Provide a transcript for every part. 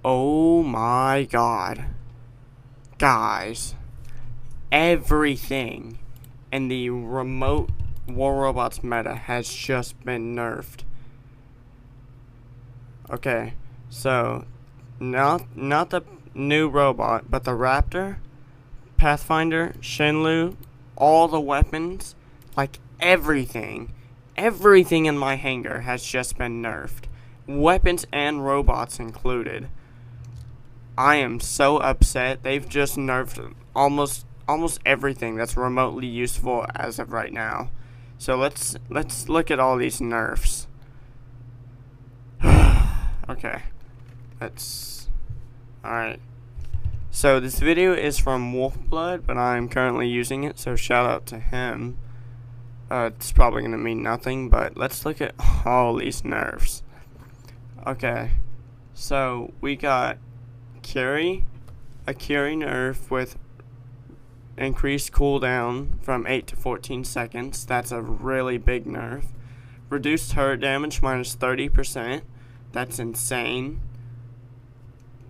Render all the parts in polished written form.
Oh my god. Guys, everything in the remote War Robots meta has just been nerfed. Okay, so not the new robot, but the Raptor, Pathfinder, Shenlu, all the weapons, like everything in my hangar has just been nerfed. Weapons and robots included. I am so upset. They've just nerfed almost everything that's remotely useful as of right now. So let's look at all these nerfs. Okay. Alright. So this video is from Wolfblood, but I'm currently using it, so shout out to him. It's probably gonna mean nothing, but let's look at all these nerfs. Okay. So we got a Curie nerf with increased cooldown from 8 to 14 seconds. That's a really big nerf. Reduced turret damage minus 30%. That's insane.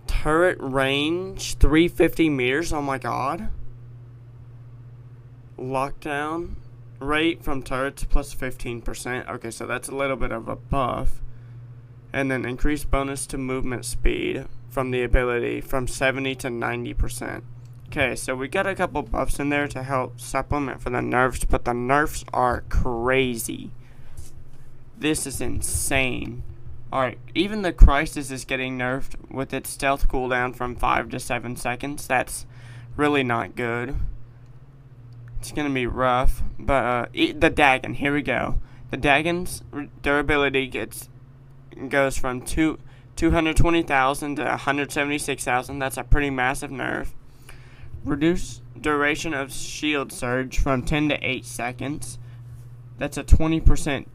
Turret range 350 meters. Oh my god. Lockdown rate from turrets plus 15%. Okay, so that's a little bit of a buff. And then increased bonus to movement speed from the ability from 70 to 90%. Okay, so we got a couple buffs in there to help supplement for the nerfs, but the nerfs are crazy. This is insane. Alright, even the Crisis is getting nerfed with its stealth cooldown from 5 to 7 seconds. That's really not good. It's gonna be rough, but the Dagon, here we go. The Dagon's durability goes from 220,000 to 176,000. That's a pretty massive nerf. Reduce duration of shield surge from 10 to 8 seconds. That's a 20%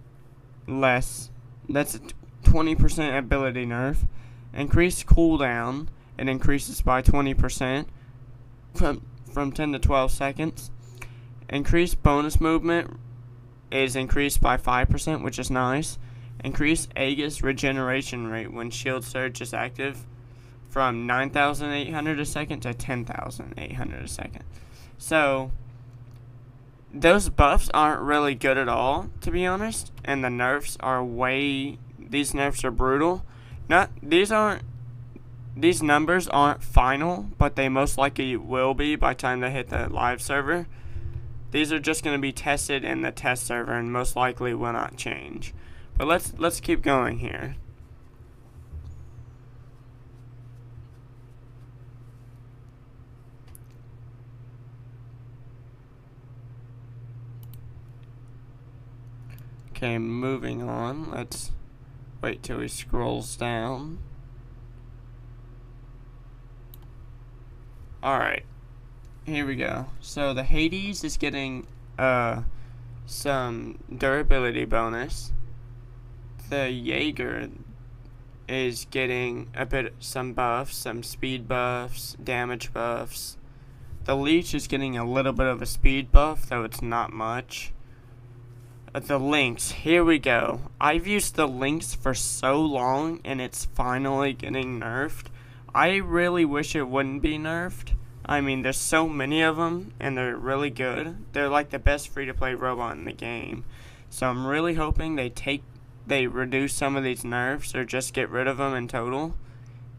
less. That's a 20% ability nerf. Increased cooldown. It increases by 20% from 10 to 12 seconds. Increased bonus movement is increased by 5%, which is nice. Increased Aegis regeneration rate when shield surge is active from 9,800 a second to 10,800 a second. So those buffs aren't really good at all, to be honest, and the nerfs are these nerfs are brutal. These numbers aren't final, but they most likely will be by the time they hit the live server. These are just going to be tested in the test server and most likely will not change. But let's keep going here. Okay, moving on. Let's wait till he scrolls down. Alright, here we go. So the Hades is getting some durability bonus. The Jaeger is getting some buffs, some speed buffs, damage buffs. The Leech is getting a little bit of a speed buff, though it's not much. The Lynx, here we go. I've used the Lynx for so long and it's finally getting nerfed. I really wish it wouldn't be nerfed. I mean, there's so many of them and they're really good. They're like the best free-to-play robot in the game. So I'm really hoping they reduce some of these nerfs or just get rid of them in total,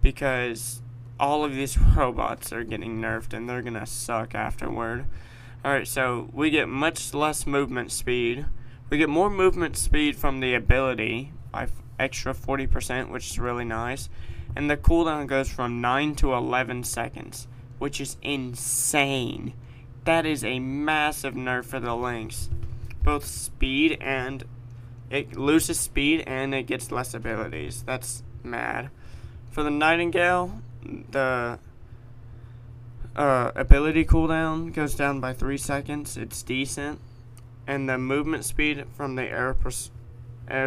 because all of these robots are getting nerfed and they're gonna suck afterward. Alright, so we get much less movement speed. We get more movement speed from the ability by extra 40%, which is really nice. And the cooldown goes from 9 to 11 seconds, which is insane. That is a massive nerf for the Lynx. Both speed and it loses speed and it gets less abilities. That's mad. For the Nightingale, the ability cooldown goes down by 3 seconds. It's decent. And the movement speed from the air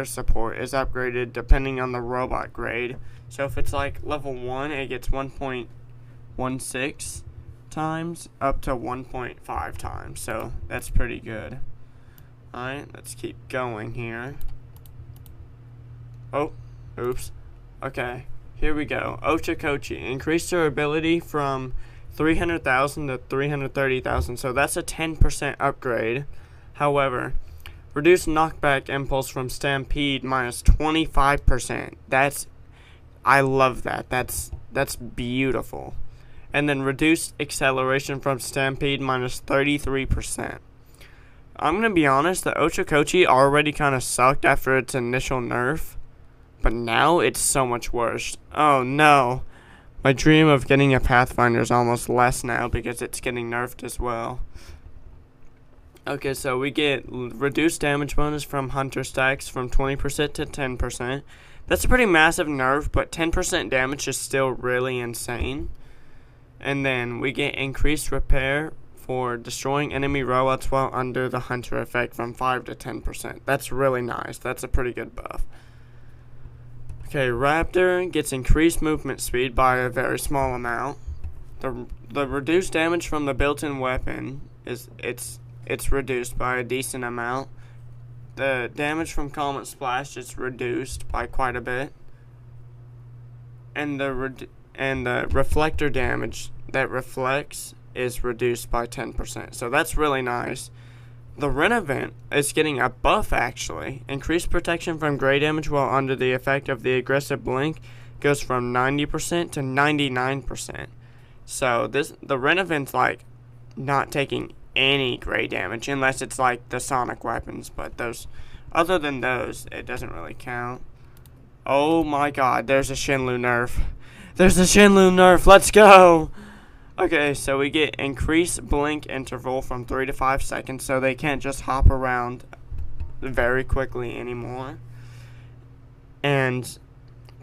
support is upgraded depending on the robot grade. So if it's like level 1, it gets 1.16 times up to 1.5 times. So that's pretty good. Alright, let's keep going here. Oh, oops. Okay, Here we go. Ochakochi. Increased durability from 300,000 to 330,000. So that's a 10% upgrade. However, reduced knockback impulse from Stampede minus 25%. I love that. That's beautiful. And then reduced acceleration from Stampede minus 33%. I'm going to be honest, the Ochakochi already kind of sucked after its initial nerf. But now it's so much worse. Oh no. My dream of getting a Pathfinder is almost less now because it's getting nerfed as well. Okay, so we get reduced damage bonus from Hunter stacks from 20% to 10%. That's a pretty massive nerf, but 10% damage is still really insane. And then we get increased repair for destroying enemy robots while under the Hunter effect from 5 to 10%. That's really nice. That's a pretty good buff. Okay, Raptor gets increased movement speed by a very small amount. The reduced damage from the built-in weapon it's reduced by a decent amount. The damage from Comet Splash is reduced by quite a bit. And the reflector damage that reflects is reduced by 10%. So that's really nice. The Renovant is getting a buff actually. Increased protection from gray damage while under the effect of the aggressive blink goes from 90% to 99%. So the Renovant's like not taking any gray damage unless it's like the sonic weapons, but those other than those it doesn't really count. Oh my god, there's a Shenlu nerf. There's a Shenlu nerf. Let's go. Okay, so we get increased blink interval from 3 to 5 seconds, so they can't just hop around very quickly anymore. And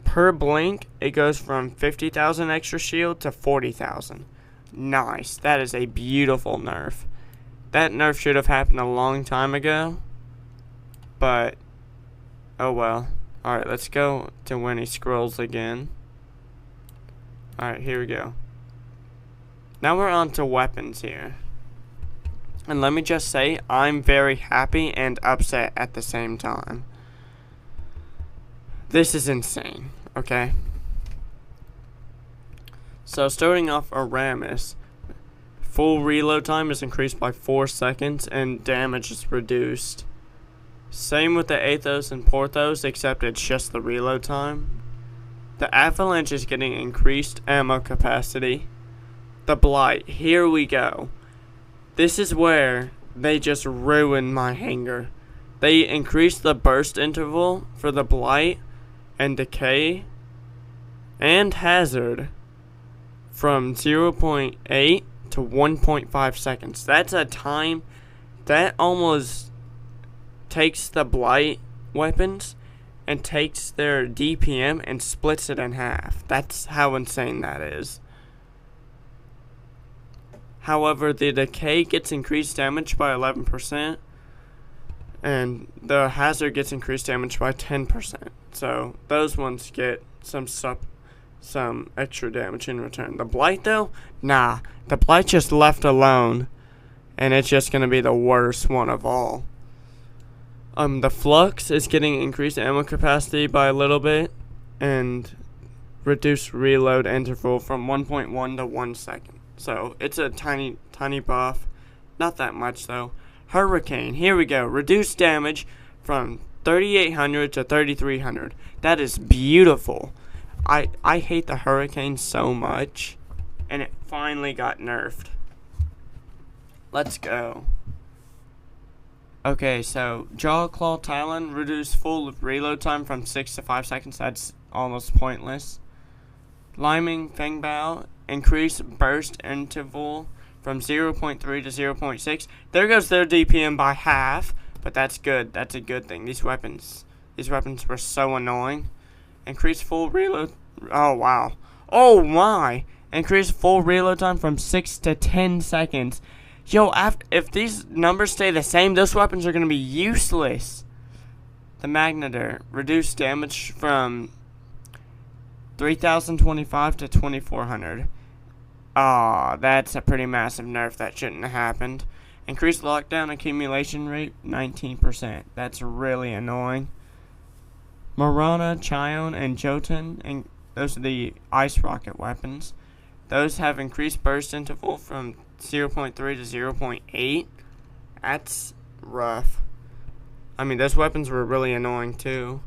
per blink, it goes from 50,000 extra shield to 40,000. Nice. That is a beautiful nerf. That nerf should have happened a long time ago, but oh well. Alright, let's go to when he scrolls again. Alright, here we go. Now we're on to weapons here. And let me just say, I'm very happy and upset at the same time. This is insane, okay? So starting off Aramis, full reload time is increased by 4 seconds and damage is reduced. Same with the Athos and Porthos, except it's just the reload time. The Avalanche is getting increased ammo capacity. The Blight, here we go. This is where they just ruined my hanger. They increased the burst interval for the Blight and Decay and Hazard from 0.8 to 1.5 seconds. That's a time that almost takes the Blight weapons and takes their DPM and splits it in half. That's how insane that is. However, the Decay gets increased damage by 11%, and the Hazard gets increased damage by 10%. So those ones get some extra damage in return. The Blight though, nah, the Blight just left alone, and it's just gonna be the worst one of all. The Flux is getting increased ammo capacity by a little bit, and reduced reload interval from 1.1 to 1 second. So it's a tiny buff. Not that much though. Hurricane, here we go. Reduced damage from 3,800 to 3,300. That is beautiful. I hate the Hurricane so much. And it finally got nerfed. Let's go. Okay, so Jaw Claw Talon reduced full reload time from 6 to 5 seconds. That's almost pointless. Liming Fangbow increase burst interval from 0.3 to 0.6. There goes their DPM by half, but that's good. That's a good thing. These weapons were so annoying. Increase full reload. Oh wow. Oh my. Increase full reload time from 6 to 10 seconds. Yo, if these numbers stay the same, those weapons are gonna be useless. The Magnetar reduced damage from 3,025 to 2,400. Aw, that's a pretty massive nerf. That shouldn't have happened. Increased lockdown accumulation rate, 19%. That's really annoying. Marana, Chion, and Jotun Those are the ice rocket weapons. Those have increased burst interval from 0.3 to 0.8. That's rough. I mean, those weapons were really annoying too.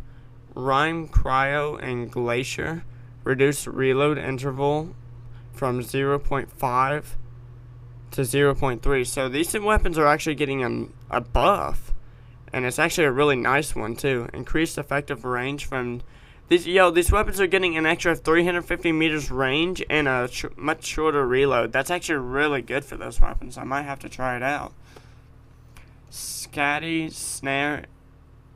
Rime, Cryo, and Glacier reduce reload interval from 0.5 to 0.3. So these weapons are actually getting a buff. And it's actually a really nice one too. Increased effective range from these weapons are getting an extra 350 meters range and a much shorter reload. That's actually really good for those weapons. I might have to try it out. Scatty, Snare,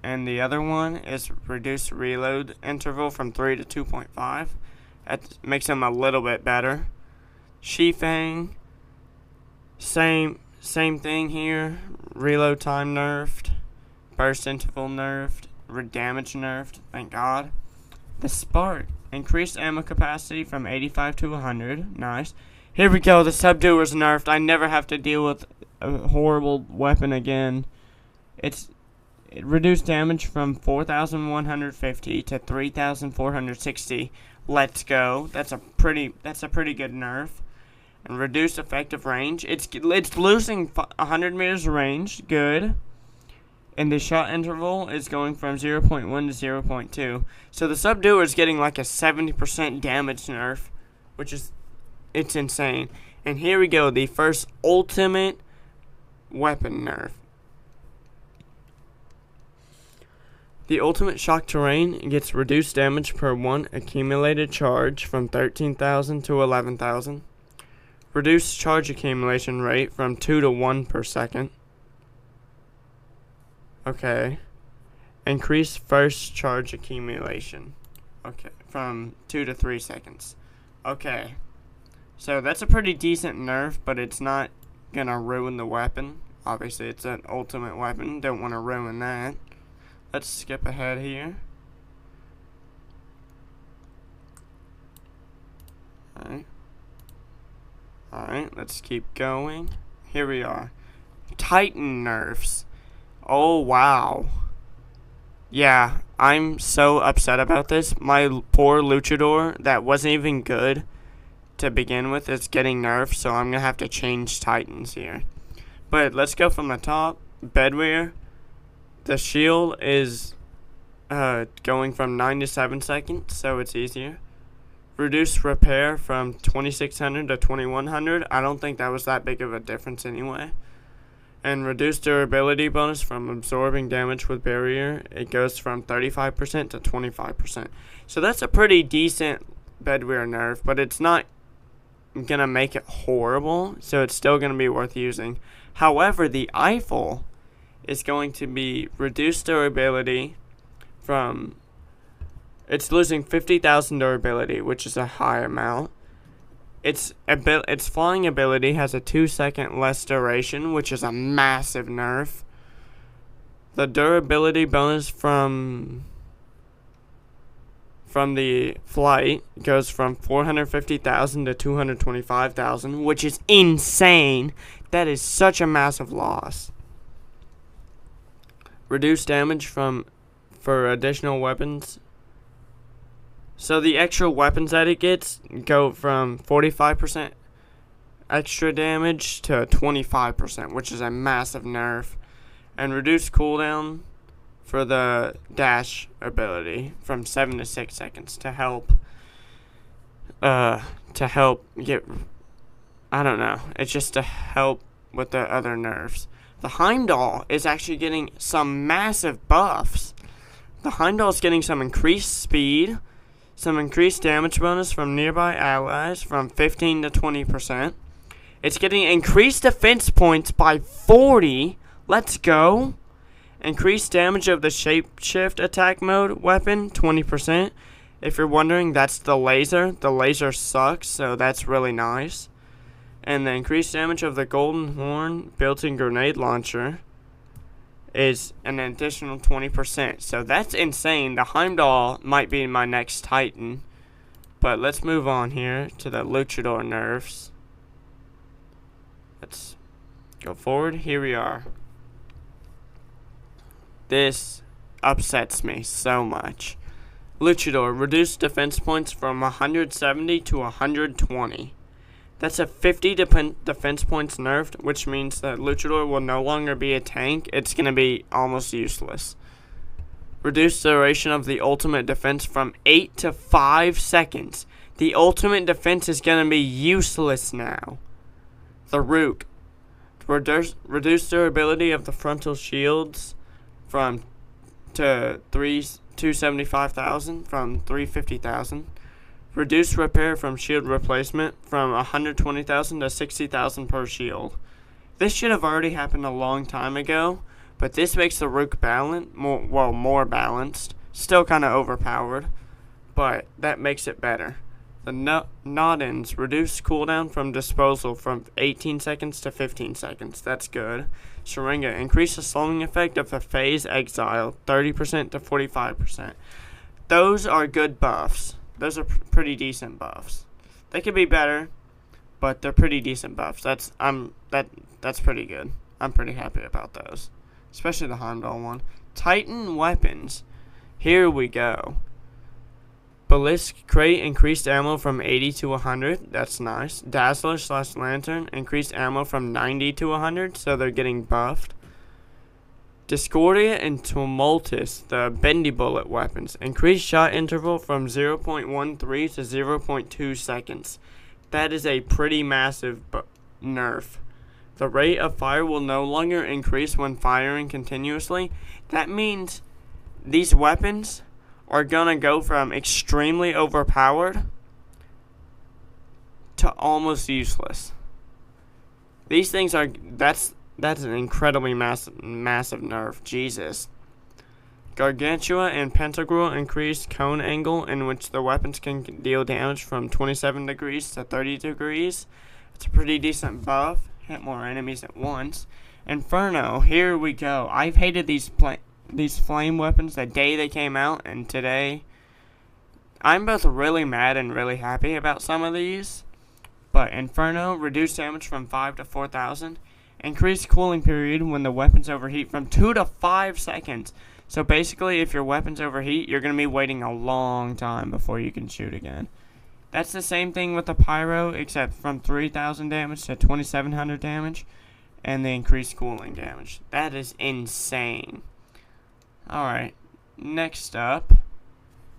and the other one is reduced reload interval from 3 to 2.5. That makes them a little bit better. Shifang, same thing here. Reload time nerfed. Burst interval nerfed. Damage nerfed. Thank God. The Spark. Increased ammo capacity from 85 to 100. Nice. Here we go. The Subduer's nerfed. I never have to deal with a horrible weapon again. It reduced damage from 4,150 to 3,460. Let's go. That's a pretty good nerf. And reduced effective range. It's losing 100 meters range. Good. And the shot interval is going from 0.1 to 0.2. So the Subduer is getting like a 70% damage nerf, which is, it's insane. And here we go, the first ultimate weapon nerf. The ultimate shock terrain gets reduced damage per 1 accumulated charge from 13,000 to 11,000. Reduced charge accumulation rate from 2 to 1 per second. Okay. Increase first charge accumulation. Okay. From 2 to 3 seconds. Okay. So that's a pretty decent nerf, but it's not gonna ruin the weapon. Obviously, it's an ultimate weapon. Don't want to ruin that. Let's skip ahead here. Alright, let's keep going. Here we are. Titan nerfs. Oh, wow. Yeah, I'm so upset about this. My poor Luchador that wasn't even good to begin with is getting nerfed, so I'm going to have to change Titans here. But let's go from the top. Bedwear. The shield is going from 9 to 7 seconds, so it's easier. Reduce repair from 2,600 to 2,100. I don't think that was that big of a difference anyway. And reduced durability bonus from absorbing damage with barrier. It goes from 35% to 25%. So that's a pretty decent Bedwear nerf, but it's not going to make it horrible, so it's still going to be worth using. However, the Eiffel is going to be reduced durability from... It's losing 50,000 durability, which is a high amount. Its flying ability has a 2-second less duration, which is a massive nerf. The durability bonus from the flight goes from 450,000 to 225,000, which is insane. That is such a massive loss. Reduced damage for additional weapons. So the extra weapons that it gets go from 45% extra damage to 25%, which is a massive nerf. And reduced cooldown for the dash ability from 7 to 6 seconds to help get, I don't know, it's just to help with the other nerfs. The Heimdall is actually getting some massive buffs. The Heimdall is getting some increased speed, some increased damage bonus from nearby allies from 15 to 20%. It's getting increased defense points by 40. Let's go. Increased damage of the shapeshift attack mode weapon, 20%. If you're wondering, that's the laser. The laser sucks, so that's really nice. And the increased damage of the golden horn built-in grenade launcher is an additional 20%. So that's insane. The Heimdall might be my next Titan. But let's move on here to the Luchador nerfs. Let's go forward. Here we are. This upsets me so much. Luchador, reduced defense points from 170 to 120. That's a 50 defense points nerfed, which means that Luchador will no longer be a tank. It's going to be almost useless. Reduced duration of the ultimate defense from 8 to 5 seconds. The ultimate defense is going to be useless now. The Rook. Reduced durability of the frontal shields from to 275,000 from 350,000. Reduced repair from shield replacement from 120,000 to 60,000 per shield. This should have already happened a long time ago, but this makes the Rook more balanced. Still kind of overpowered, but that makes it better. The Nodens, reduced cooldown from disposal from 18 seconds to 15 seconds. That's good. Sharinga, increase the slowing effect of the phase exile 30% to 45%. Those are good buffs. Those are pretty decent buffs. They could be better, but they're pretty decent buffs. That's pretty good. I'm pretty happy about those, especially the Heimdall one. Titan weapons. Here we go. Ballistic Crate, increased ammo from 80 to 100. That's nice. Dazzler / Lantern, increased ammo from 90 to 100, so they're getting buffed. Discordia and Tumultus, the bendy bullet weapons. Increased shot interval from 0.13 to 0.2 seconds. That is a pretty massive nerf. The rate of fire will no longer increase when firing continuously. That means these weapons are gonna go from extremely overpowered to almost useless. These things are that's an incredibly massive nerf. Jesus. Gargantua and Pentagram increased cone angle in which the weapons can deal damage from 27 degrees to 30 degrees. It's a pretty decent buff. Hit more enemies at once. Inferno, here we go. I've hated these flame weapons the day they came out, and today I'm both really mad and really happy about some of these. But Inferno, reduced damage from 5 to 4,000. Increased cooling period when the weapons overheat from 2 to 5 seconds. So basically, if your weapons overheat, you're going to be waiting a long time before you can shoot again. That's the same thing with the Pyro, except from 3,000 damage to 2,700 damage, and the increased cooling damage. That is insane. Alright, next up,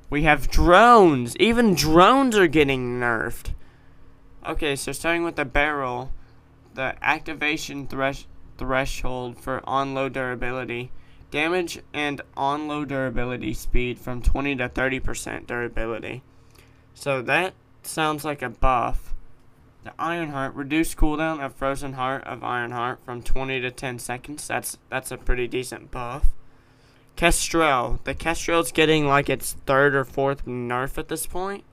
we have drones. Even drones are getting nerfed. Okay, so starting with the barrel, the activation threshold for on-load durability. Damage and on-load durability speed from 20 to 30% durability. So that sounds like a buff. The Ironheart, reduced cooldown of Frozen Heart of Ironheart from 20 to 10 seconds. That's a pretty decent buff. Kestrel. The Kestrel's getting like its 3rd or 4th nerf at this point.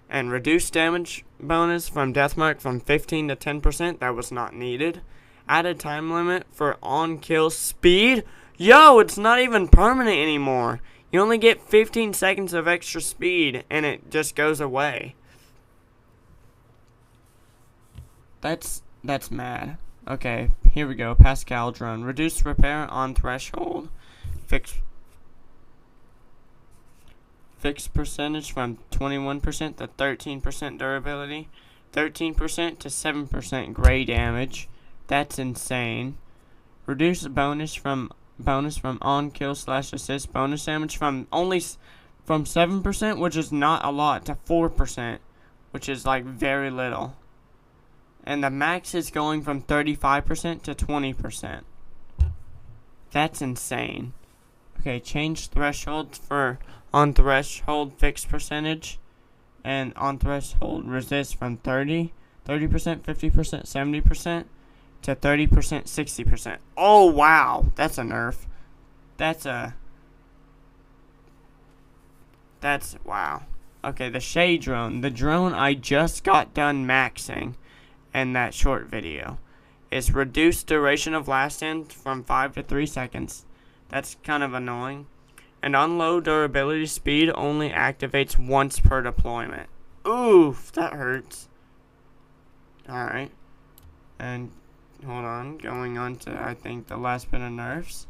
And reduced damage bonus from Deathmark from 15 to 10%. That was not needed. Added time limit for on-kill speed. Yo, it's not even permanent anymore. You only get 15 seconds of extra speed, and it just goes away. That's mad. Okay, here we go. Pascal drone. Reduced repair on threshold. Fixed percentage from 21% to 13% durability. 13% to 7% gray damage. That's insane. Reduced bonus from on kill / assist bonus damage from 7%, which is not a lot, to 4%, which is like very little. And the max is going from 35% to 20%. That's insane. Okay, change thresholds for on threshold fixed percentage and on threshold resist from 30%, 50%, 70% to 30%, 60%. Oh wow, that's a nerf. That's wow. Okay, the Shade drone, the drone I just got done maxing in that short video, is reduced duration of last stand from 5 to 3 seconds. That's kind of annoying. And on low durability speed only activates once per deployment. Oof, that hurts. Alright. And hold on, going on to I think the last bit of nerfs.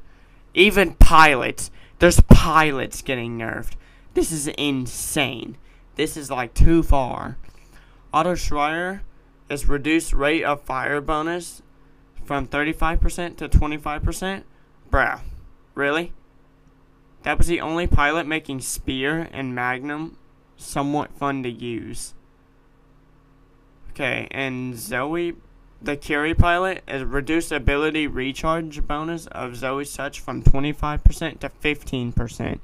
Even pilots. There's pilots getting nerfed. This is insane. This is like too far. Auto Schreier is reduced rate of fire bonus from 35% to 25%. Bruh, really? That was the only pilot making Spear and Magnum somewhat fun to use. Okay, and Zoe, the carry pilot, is reduced ability recharge bonus of Zoe's touch from 25% to 15%.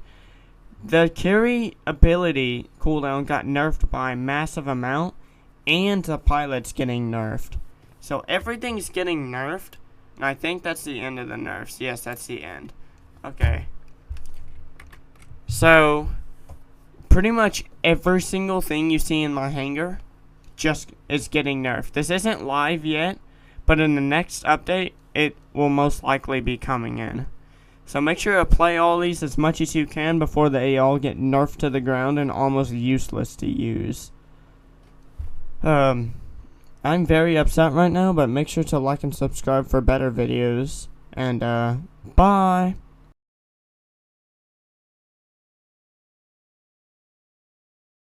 The carry ability cooldown got nerfed by a massive amount, and the pilot's getting nerfed. So everything's getting nerfed, and I think that's the end of the nerfs. Yes, that's the end. Okay. So, pretty much every single thing you see in my hangar just is getting nerfed. This isn't live yet, but in the next update, it will most likely be coming in. So make sure to play all these as much as you can before they all get nerfed to the ground and almost useless to use. I'm very upset right now, but make sure to like and subscribe for better videos. And, bye!